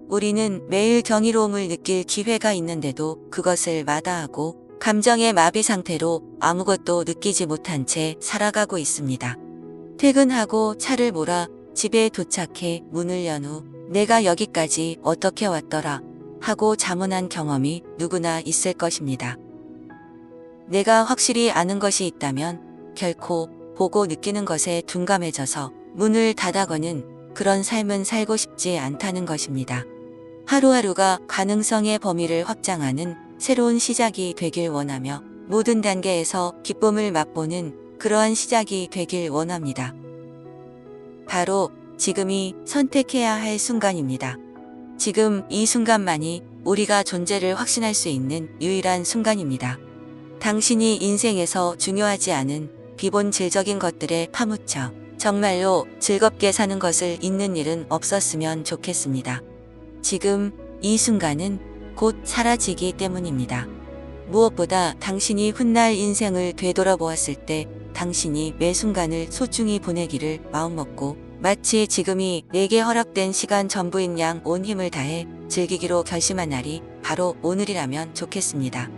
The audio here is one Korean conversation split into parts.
우리는 매일 경이로움을 느낄 기회가 있는데도 그것을 마다하고 감정의 마비 상태로 아무것도 느끼지 못한 채 살아가고 있습니다. 퇴근하고 차를 몰아 집에 도착해 문을 연 후 내가 여기까지 어떻게 왔더라 하고 자문한 경험이 누구나 있을 것입니다. 내가 확실히 아는 것이 있다면 결코 보고 느끼는 것에 둔감해져서 문을 닫아거는 그런 삶은 살고 싶지 않다는 것입니다. 하루하루가 가능성의 범위를 확장하는 새로운 시작이 되길 원하며 모든 단계에서 기쁨을 맛보는 그러한 시작이 되길 원합니다. 바로 지금이 선택해야 할 순간입니다. 지금 이 순간만이 우리가 존재를 확신할 수 있는 유일한 순간입니다. 당신이 인생에서 중요하지 않은 비본질적인 것들에 파묻혀 정말로 즐겁게 사는 것을 잊는 일은 없었으면 좋겠습니다. 지금 이 순간은 곧 사라지기 때문입니다. 무엇보다 당신이 훗날 인생을 되돌아보았을 때 당신이 매 순간을 소중히 보내기를 마음먹고 마치 지금이 내게 허락된 시간 전부인 양 온 힘을 다해 즐기기로 결심한 날이 바로 오늘이라면 좋겠습니다.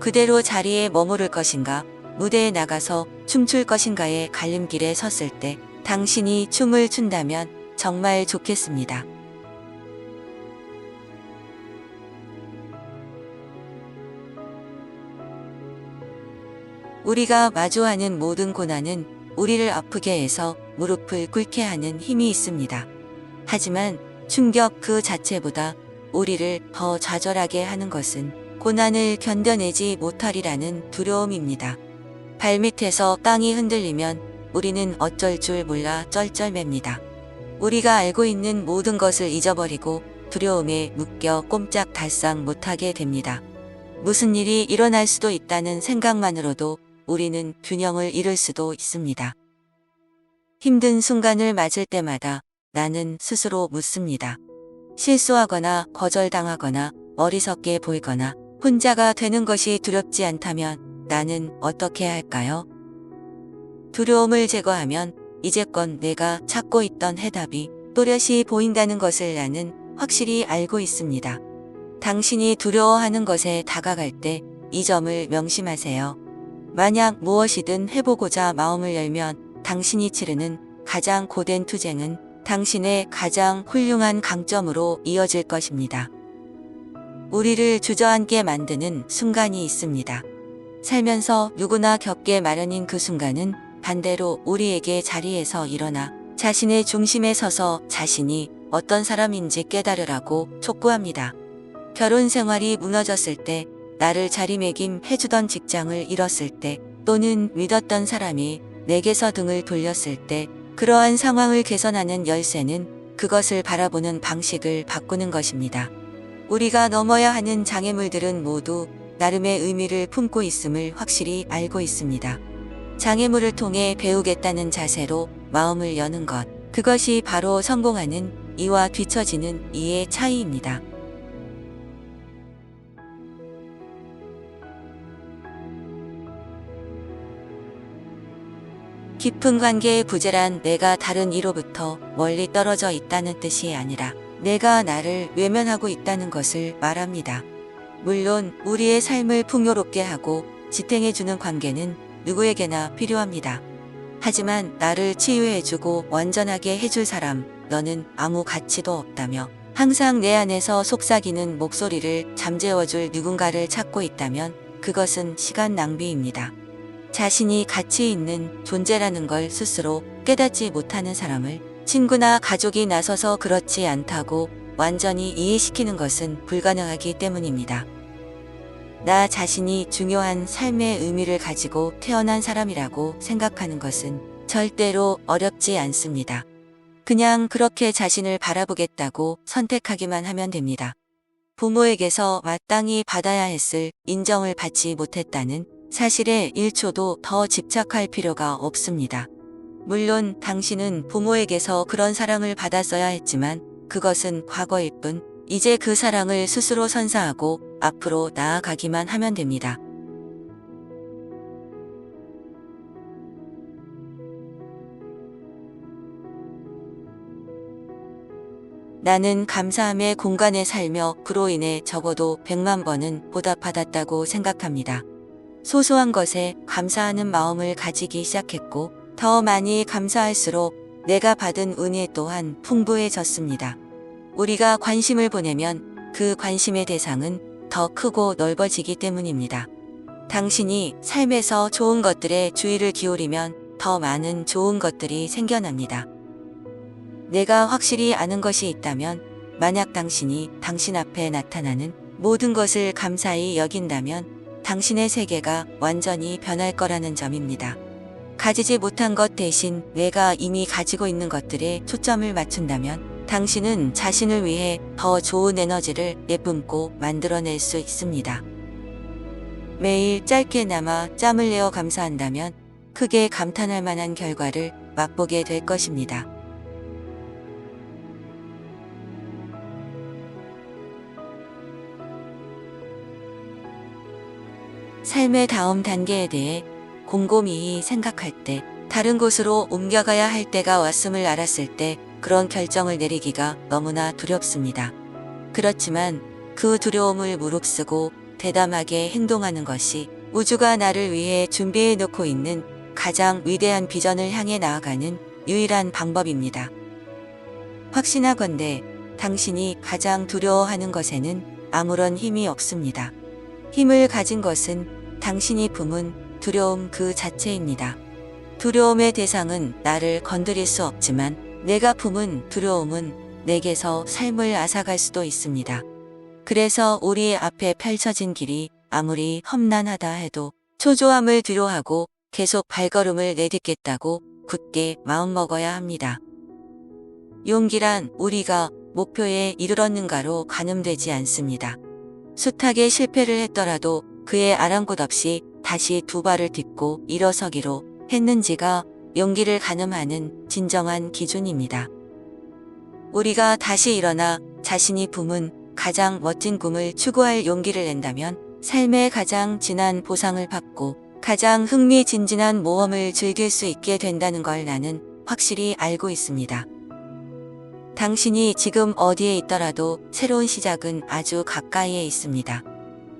그대로 자리에 머무를 것인가, 무대에 나가서 춤출 것인가의 갈림길에 섰을 때 당신이 춤을 춘다면 정말 좋겠습니다. 우리가 마주하는 모든 고난은 우리를 아프게 해서 무릎을 꿇게 하는 힘이 있습니다. 하지만 충격 그 자체보다 우리를 더 좌절하게 하는 것은 고난을 견뎌내지 못하리라는 두려움입니다. 발밑에서 땅이 흔들리면 우리는 어쩔 줄 몰라 쩔쩔맵니다. 우리가 알고 있는 모든 것을 잊어버리고 두려움에 묶여 꼼짝달싹 못하게 됩니다. 무슨 일이 일어날 수도 있다는 생각만으로도 우리는 균형을 잃을 수도 있습니다. 힘든 순간을 맞을 때마다 나는 스스로 묻습니다. 실수하거나 거절당하거나 어리석게 보이거나 혼자가 되는 것이 두렵지 않다면 나는 어떻게 할까요? 두려움을 제거하면 이제껏 내가 찾고 있던 해답이 또렷이 보인다는 것을 나는 확실히 알고 있습니다. 당신이 두려워하는 것에 다가갈 때 이 점을 명심하세요. 만약 무엇이든 해보고자 마음을 열면 당신이 치르는 가장 고된 투쟁은 당신의 가장 훌륭한 강점으로 이어질 것입니다. 우리를 주저앉게 만드는 순간이 있습니다. 살면서 누구나 겪게 마련인 그 순간은 반대로 우리에게 자리에서 일어나 자신의 중심에 서서 자신이 어떤 사람인지 깨달으라고 촉구합니다. 결혼 생활이 무너졌을 때, 나를 자리매김해주던 직장을 잃었을 때, 또는 믿었던 사람이 내게서 등을 돌렸을 때, 그러한 상황을 개선하는 열쇠는 그것을 바라보는 방식을 바꾸는 것입니다. 우리가 넘어야 하는 장애물들은 모두 나름의 의미를 품고 있음을 확실히 알고 있습니다. 장애물을 통해 배우겠다는 자세로 마음을 여는 것, 그것이 바로 성공하는 이와 뒤처지는 이의 차이입니다. 깊은 관계의 부재란 내가 다른 이로부터 멀리 떨어져 있다는 뜻이 아니라 내가 나를 외면하고 있다는 것을 말합니다. 물론 우리의 삶을 풍요롭게 하고 지탱해주는 관계는 누구에게나 필요합니다. 하지만 나를 치유해주고 완전하게 해줄 사람, 너는 아무 가치도 없다며 항상 내 안에서 속삭이는 목소리를 잠재워줄 누군가를 찾고 있다면 그것은 시간 낭비입니다. 자신이 가치 있는 존재라는 걸 스스로 깨닫지 못하는 사람을 친구나 가족이 나서서 그렇지 않다고 완전히 이해시키는 것은 불가능하기 때문입니다. 나 자신이 중요한 삶의 의미를 가지고 태어난 사람이라고 생각하는 것은 절대로 어렵지 않습니다. 그냥 그렇게 자신을 바라보겠다고 선택하기만 하면 됩니다. 부모에게서 마땅히 받아야 했을 인정을 받지 못했다는 사실에 1초도 더 집착할 필요가 없습니다. 물론 당신은 부모에게서 그런 사랑을 받았어야 했지만 그것은 과거일 뿐, 이제 그 사랑을 스스로 선사하고 앞으로 나아가기만 하면 됩니다. 나는 감사함의 공간에 살며 그로 인해 적어도 100만 번은 보답받았다고 생각합니다. 소소한 것에 감사하는 마음을 가지기 시작했고 더 많이 감사할수록 내가 받은 은혜 또한 풍부해졌습니다. 우리가 관심을 보내면 그 관심의 대상은 더 크고 넓어지기 때문입니다. 당신이 삶에서 좋은 것들에 주의를 기울이면 더 많은 좋은 것들이 생겨납니다. 내가 확실히 아는 것이 있다면, 만약 당신이 당신 앞에 나타나는 모든 것을 감사히 여긴다면 당신의 세계가 완전히 변할 거라는 점입니다. 가지지 못한 것 대신 내가 이미 가지고 있는 것들에 초점을 맞춘다면 당신은 자신을 위해 더 좋은 에너지를 내뿜고 만들어낼 수 있습니다. 매일 짧게나마 짬을 내어 감사한다면 크게 감탄할 만한 결과를 맛보게 될 것입니다. 삶의 다음 단계에 대해 곰곰이 생각할 때, 다른 곳으로 옮겨가야 할 때가 왔음을 알았을 때 그런 결정을 내리기가 너무나 두렵습니다. 그렇지만 그 두려움을 무릅쓰고 대담하게 행동하는 것이 우주가 나를 위해 준비해 놓고 있는 가장 위대한 비전을 향해 나아가는 유일한 방법입니다. 확신하건대 당신이 가장 두려워하는 것에는 아무런 힘이 없습니다. 힘을 가진 것은 당신이 품은 두려움 그 자체입니다. 두려움의 대상은 나를 건드릴 수 없지만 내가 품은 두려움은 내게서 삶을 앗아갈 수도 있습니다. 그래서 우리 앞에 펼쳐진 길이 아무리 험난하다 해도 초조함을 뒤로하고 계속 발걸음을 내딛겠다고 굳게 마음먹어야 합니다. 용기란 우리가 목표에 이르렀는가로 가늠되지 않습니다. 숱하게 실패를 했더라도 그의 아랑곳 없이 다시 두 발을 딛고 일어서기로 했는지가 용기를 가늠하는 진정한 기준입니다. 우리가 다시 일어나 자신이 품은 가장 멋진 꿈을 추구할 용기를 낸다면 삶의 가장 진한 보상을 받고 가장 흥미진진한 모험을 즐길 수 있게 된다는 걸 나는 확실히 알고 있습니다. 당신이 지금 어디에 있더라도 새로운 시작은 아주 가까이에 있습니다.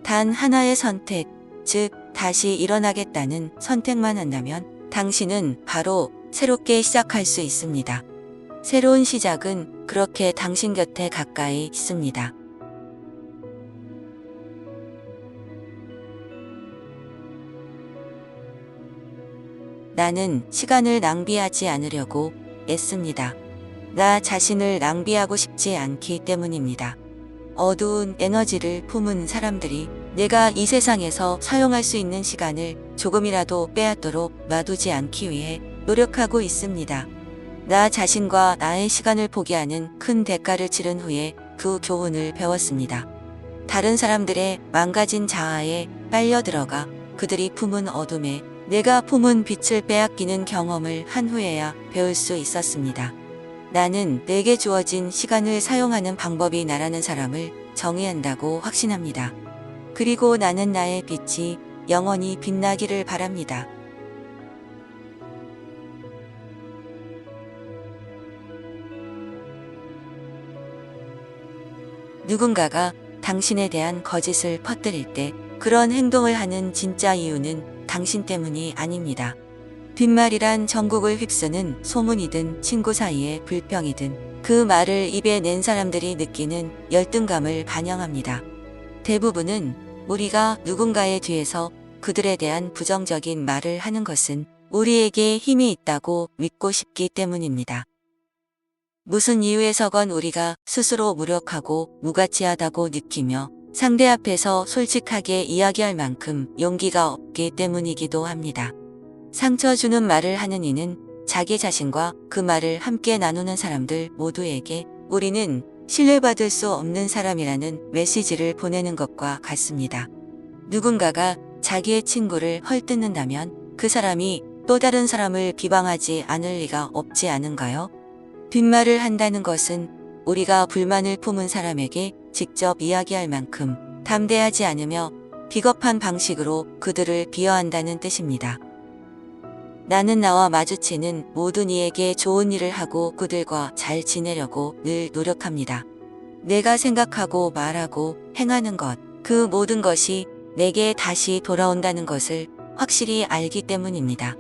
단 하나의 선택, 즉 다시 일어나겠다는 선택만 한다면 당신은 바로 새롭게 시작할 수 있습니다. 새로운 시작은 그렇게 당신 곁에 가까이 있습니다. 나는 시간을 낭비하지 않으려고 애씁니다. 나 자신을 낭비하고 싶지 않기 때문입니다. 어두운 에너지를 품은 사람들이 내가 이 세상에서 사용할 수 있는 시간을 조금이라도 빼앗도록 놔두지 않기 위해 노력하고 있습니다. 나 자신과 나의 시간을 포기하는 큰 대가를 치른 후에 그 교훈을 배웠습니다. 다른 사람들의 망가진 자아에 빨려 들어가 그들이 품은 어둠에 내가 품은 빛을 빼앗기는 경험을 한 후에야 배울 수 있었습니다. 나는 내게 주어진 시간을 사용하는 방법이 나라는 사람을 정의한다고 확신합니다. 그리고 나는 나의 빛이 영원히 빛나기를 바랍니다. 누군가가 당신에 대한 거짓을 퍼뜨릴 때 그런 행동을 하는 진짜 이유는 당신 때문이 아닙니다. 빈말이란 전국을 휩쓰는 소문이든 친구 사이의 불평이든 그 말을 입에 낸 사람들이 느끼는 열등감을 반영합니다. 대부분은 우리가 누군가의 뒤에서 그들에 대한 부정적인 말을 하는 것은 우리에게 힘이 있다고 믿고 싶기 때문입니다. 무슨 이유에서건 우리가 스스로 무력하고 무가치하다고 느끼며 상대 앞에서 솔직하게 이야기할 만큼 용기가 없기 때문이기도 합니다. 상처 주는 말을 하는 이는 자기 자신과 그 말을 함께 나누는 사람들 모두에게 우리는 신뢰받을 수 없는 사람이라는 메시지를 보내는 것과 같습니다. 누군가가 자기의 친구를 헐뜯는다면 그 사람이 또 다른 사람을 비방하지 않을 리가 없지 않은가요? 빈말을 한다는 것은 우리가 불만을 품은 사람에게 직접 이야기할 만큼 담대하지 않으며 비겁한 방식으로 그들을 비하한다는 뜻입니다. 나는 나와 마주치는 모든 이에게 좋은 일을 하고 그들과 잘 지내려고 늘 노력합니다. 내가 생각하고 말하고 행하는 것, 그 모든 것이 내게 다시 돌아온다는 것을 확실히 알기 때문입니다.